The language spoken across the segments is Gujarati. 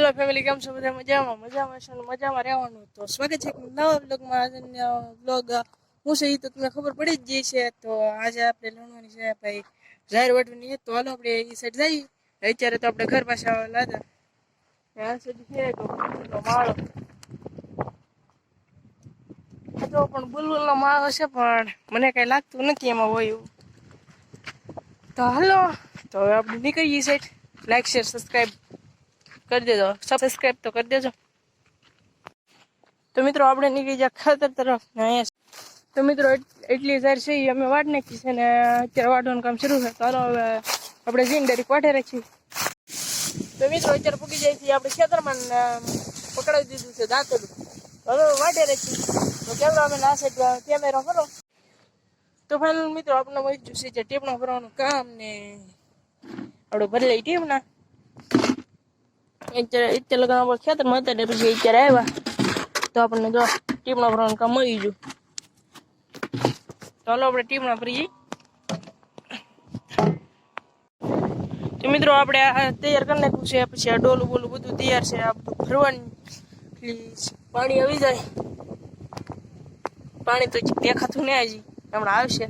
હેલો ફેમિલી, કેમ છો? બધા મજામાં? મજામાં છો ને મજામાં રહેવાનું. તો સ્વાગત છે નવા બ્લોગમાં. આજનો બ્લોગ હું છે એ તો તમને ખબર પડી જ ગઈ છે. તો આજે આપણે લણવાની છે ભાઈ ઝાર વાટવાની. તો હાલો આપણે એ સાઈડ જઈએ. અત્યારે તો આપણે ઘર પાસે લાદા આ સાઈડ છે તો માળો તો પણ બુલબુલનો માળો છે, પણ મને કઈ લાગતું નથી એમાં હોય એવું. તો હાલો, તો હવે આપણે નીકળીએ સાઈડ. લાઈક શેર સબસ્ક્રાઈબ કરી દેજો, સબસ્ક્રાઈબ તો કરી દેજો. તો મિત્રો આપણે નીકળી જાય ખાતર તરફ ને અહીંયા. તો મિત્રો એટલી ઝાર છે એ અમે વાટ નાખી છે ને અત્યારે વાટવાનું કામ શરૂ છે. તો હાલો હવે આપણે જઈને ડાયરેક્ટ વાટે રાખીએ. તો મિત્રો અત્યારે પૂકી જાય છે આપણે ખેતરમાં પકડાવી દીધું છે દાંતડું. હવે વાટે રાખીએ. તો કેમેરા અમે ના સાઈડ કેમેરા કરો. તો ફાઇનલ મિત્રો આપણે મળી ગયું છે જે ટેપણા ભરવાનું કામ ને આપણે ભરી લઈ ટેપણા. અત્યારે લગન આપણે ખેતરમાં હતા ને પછી અત્યારે આવ્યા તો આપણને જો ટીમણા ભરવાનું કામ મળી ગયું. ચાલો આપણે ટીમણા ભરીએ. તો મિત્રો આપણે આ તૈયાર કરી નાખ્યું છે. પછી આ ડોલું બોલું બધું તૈયાર છે. આ બધું ભરવાનું પાણી આવી જાય. પાણી તો દેખાતું નહીં હજી, હમણાં આવશે.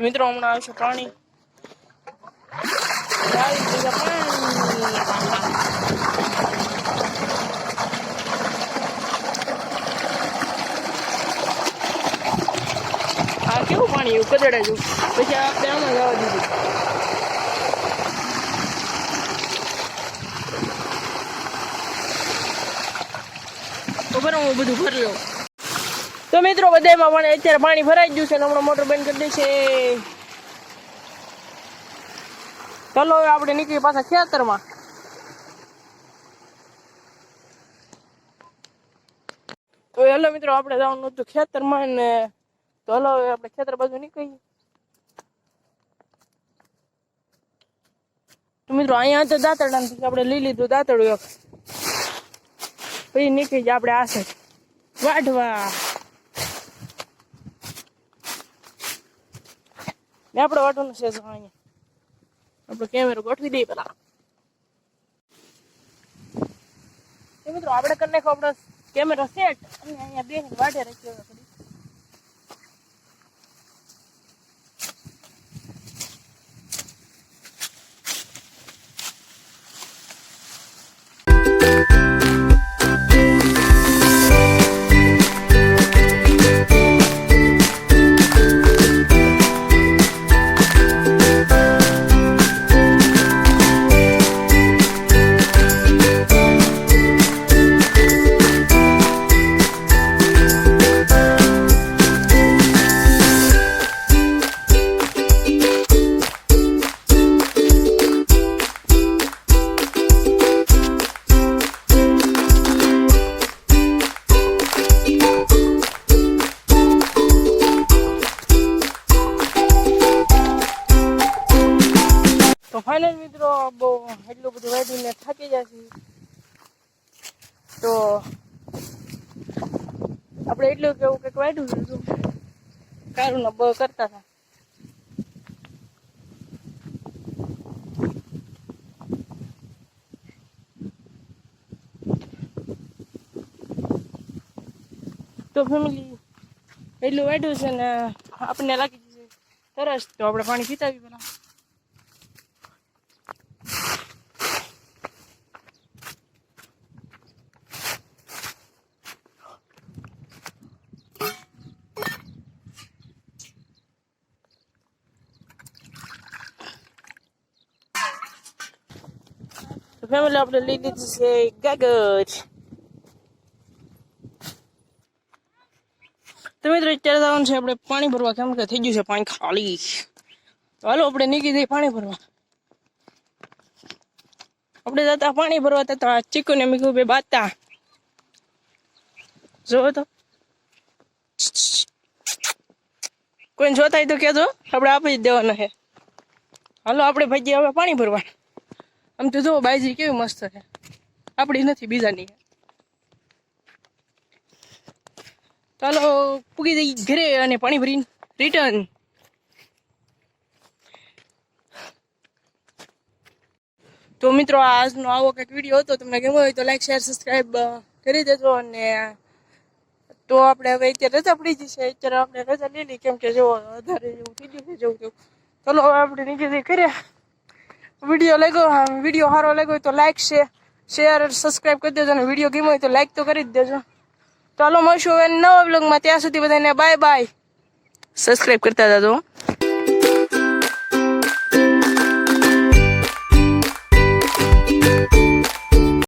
મિત્રો હમણાં આવશે પાણી. આ કેવું પાણી એવું કદડા જેવું. પછી આપણે આમાં જવા દીધું. ખબર હું બધું ભરી લઉં. તો મિત્રો બધામાં પણ અત્યારે પાણી ભરાઈ ગયું છે ને હમણાં મોટર બંધ કરી દે છે. ચાલો હવે આપણે નીકળી પાછા ખેતરમાં. તો હેલો મિત્રો આપણે જવાનું હતું ખેતરમાં ને તો હલો હવે આપણે ખેતર બાજુ નીકળીએ. તો મિત્રો અહીંયા તો દાંતરડા આપણે લઈ લીધું દાંતડું એક. પછી નીકળી જાય આપણે આ સાઈડ વાઢવા. ને આપણે વાટવાનું છે અહીંયા. આપણે કેમેરો ગોઠવી દઈએ પેલા. મિત્રો આપણે કરી નાખો આપણો કેમેરો સેટ અને અહીંયા બે વાટે રાખ્યો. ફાઇનલ મિત્રો બહુ એટલું બધું વાઢીને થાકી જશે. તો આપણે એટલું કેવું કંઈક વાઢ્યું હતું કારું ને બહુ કરતા હતા. તો ફેમિલી એટલું વાઢ્યું છે ને આપણને લાગી જશે તરસ. તો આપણે પાણી પીતા આવી પેલા. ફેમિલી આપણે લઈ લીધી છે ગાગર. તો મિત્રો અત્યારે જવાનું છે આપણે પાણી ભરવા, કેમ કે થઈ ગયું છે પાણી ખાલી. તો હાલો આપણે નીકળી જઈએ પાણી ભરવા. આપણે જતા પાણી ભરવા થતા ચીકુ ને મીકુ બે બાતા જોવો તો કોઈ જોતા હોય તો કેજો, આપણે આપી જ દેવાનો છે. હાલો આપણે ભાઈ હવે પાણી ભરવા. આમ તો જો બાઈજી કેવી મસ્ત છે, આપણી નથી બીજાની. ચાલો પૂગી જઈ ઘરે અને પાણી ભરીને રિટર્ન. તો મિત્રો આજનો આવો કંઈક વિડીયો હતો, તમને ગમ્યો હોય તો લાઈક શેર સબસ્ક્રાઈબ કરી દેજો. અને તો આપણે હવે અત્યારે રજા પડી જશે, અત્યારે આપણે રજા લીધી કેમ કે જો વધારે જેવું થઈ ગયું છે જવું તેવું. ચલો હવે આપણે નીચે કરીએ. વિડીયો સારો લાગ્યો હોય તો લાઈક શેર સબસ્ક્રાઈબ કરી દેજો, અને વિડીયો ગમ્યો હોય તો લાઈક તો કરી જ દેજો. ચાલો મળશું હવે નવા બ્લોગમાં, ત્યાં સુધી બધાને બાય બાય. સબસ્ક્રાઈબ કરતા જજો.